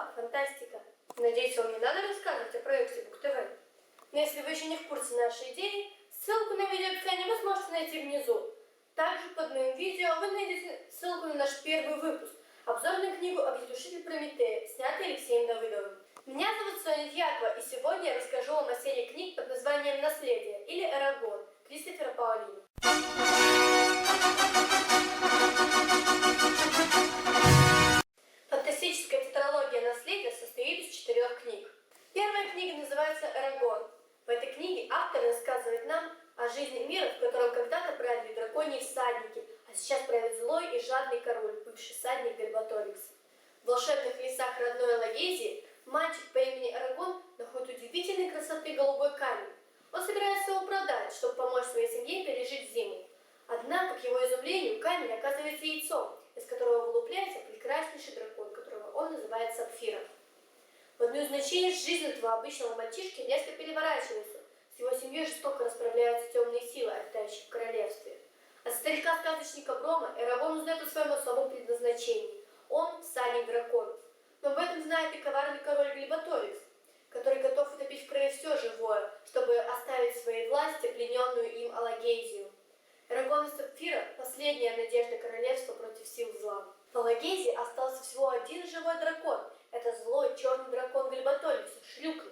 Да, фантастика. Надеюсь, вам не надо рассказывать о проекте БукТВ. Но если вы еще не в курсе нашей идеи, ссылку на видеоописание вы сможете найти внизу. Также под моим видео вы найдете ссылку на наш первый выпуск – обзорную книгу «Огнетушитель Прометея», снятый Алексеем Давыдовым. Меня зовут Соня Дьякова, и сегодня я расскажу вам о серии книг под названием «Наследие» или «Эрагон» Кристофера Паолини. Фантастическая тетралогия «Наследие» состоит из 4 книг. Первая книга называется «Эрагон». В этой книге автор рассказывает нам о жизни мира, в котором когда-то правили драконьи всадники, а сейчас правит злой и жадный король, бывший всадник Гальбаторикс. В волшебных лесах родной Алагезии мальчик по имени Эрагон находит удивительной красоты голубой камень. Он собирается его продать, чтобы помочь своей семье пережить зиму. Однако, к его изумлению, камень оказывается яйцом, из которого вылупляется прекраснейший дракон, которого он называет Сапфиром. В одну из ночей жизнь этого обычного мальчишки резко переворачивается. С его семьей жестоко расправляются темные силы, обитающие в королевстве. От старика-сказочника Брома Эрагон узнает о своем особом предназначении. Он всадник драконов. Но об этом знает и коварный король Гальбаторикс, который готов утопить в крови все живое, чтобы оставить в своей власти плененную им Алагезию. Эрагон и Сапфира – последняя надежда королевства против сил зла. В Алагезии остался всего один живой дракон. Это злой черный дракон Гальбаторикса – Шлюкли.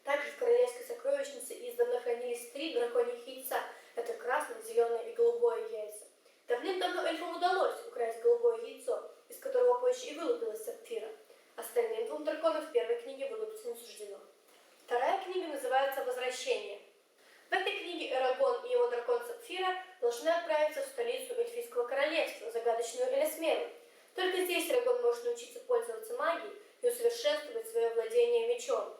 Также в королевской сокровищнице издавна хранились 3 драконьих яйца. Это красное, зеленое и голубое яйца. Давным-давно эльфам удалось украсть голубое яйцо, из которого позже и вылупилась Сапфира. Остальным 2 драконам в первой книге вылупиться не суждено. Вторая книга называется «Возвращение». В этой книге Эрагон и его дракон Сапфира должны отправиться в столицу эльфийского королевства, загадочную Элисмеру. Только здесь Эрагон может научиться пользоваться магией и усовершенствовать свое владение мечом.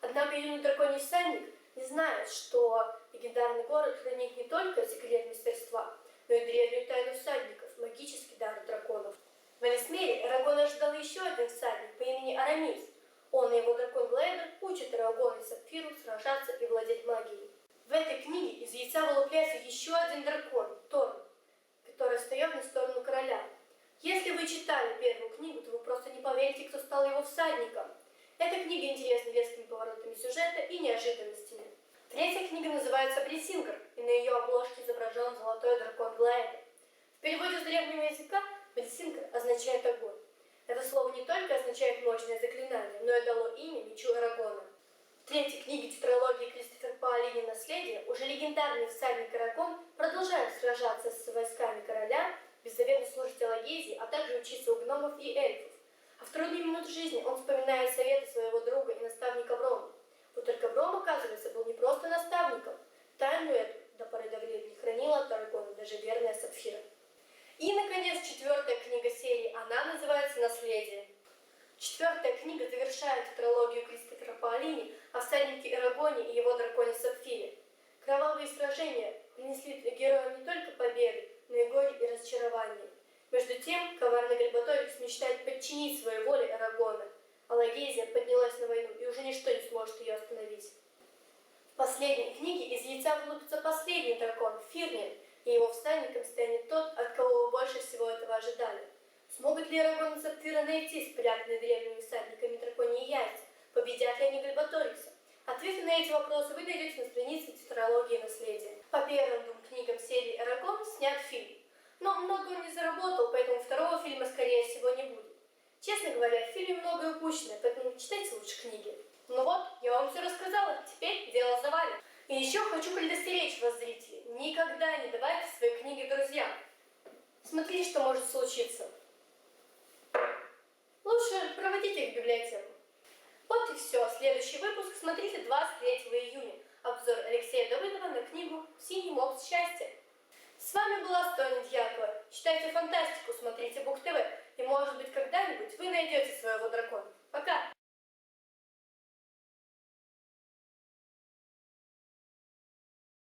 Однако юный драконий всадник не знает, что легендарный город хранит не только секрет мастерства, но и древнюю тайну всадников, магический дар драконов. В Элисмере Эрагона ожидал еще один всадник по имени Арамис. Он и его дракон Глейдер учат Эрагона и Сапфиру сражаться и владеть магией. В этой книге из яйца вылупляется еще один дракон, Торн, который встает на сторону короля. Если вы читали первую книгу, то вы просто не поверите, кто стал его всадником. Эта книга интересна резкими поворотами сюжета и неожиданностями. Третья книга называется «Блиссингер», и на ее обложке изображен золотой дракон Глейдер. В переводе с древнего языка «Блиссингер» означает огонь. Это слово не только означает мощное заклинание, но и дало имя мечу Эрагона. В третьей книге тетралогии Кристофера Паолини «Наследие» уже легендарный всадник Эрагон продолжает сражаться с войсками короля, беззаветно служить Алагезии, а также учиться у гномов и эльфов. А в трудные минуты жизни он вспоминает советы своего друга и наставника Брома. Вот только Бром, оказывается, был не просто наставником. Тайну эту до поры до времени хранила от Эрагона даже верная Сапфира. И, наконец, 4-я книга серии, она называется «Наследие». 4-я книга завершает тетралогию Кристофера Паолини о всаднике Эрагоне и его драконе Сапфире. Кровавые сражения принесли героям не только победы, но и горе и разочарование. Между тем, коварный Гальбаторикс мечтает подчинить своей воле Эрагона. Алагезия поднялась на войну, и уже ничто не сможет ее остановить. В последней книге из яйца вылупится последний дракон, Фирнин, и его всадником станет тот, от кого вы больше всего этого ожидали. Смогут ли Эрагон и Сапфира найти спрятанные древними всадниками драконьи яйца? Победят ли они Гальбаторикса? Ответы на эти вопросы вы найдете на странице тетралогии «Наследие». По первым 2 книгам серии «Эрагон» снят фильм. Но много он не заработал, поэтому второго фильма, скорее всего, не будет. Честно говоря, в фильме многое упущено, поэтому читайте лучше книги. Ну вот, я вам все рассказала, теперь дело за вами. И еще хочу предостеречь вас, зрители, никогда не давайте свои книги друзьям. Смотрите, что может случиться. Лучше проводите их в библиотеку. Вот и все. Следующий выпуск смотрите 23 июня. Обзор Алексея Давыдова на книгу «Синий мопс счастья». С вами была Соня Дьякова. Читайте фантастику, смотрите БукТВ. И может быть когда-нибудь вы найдете своего дракона. Пока!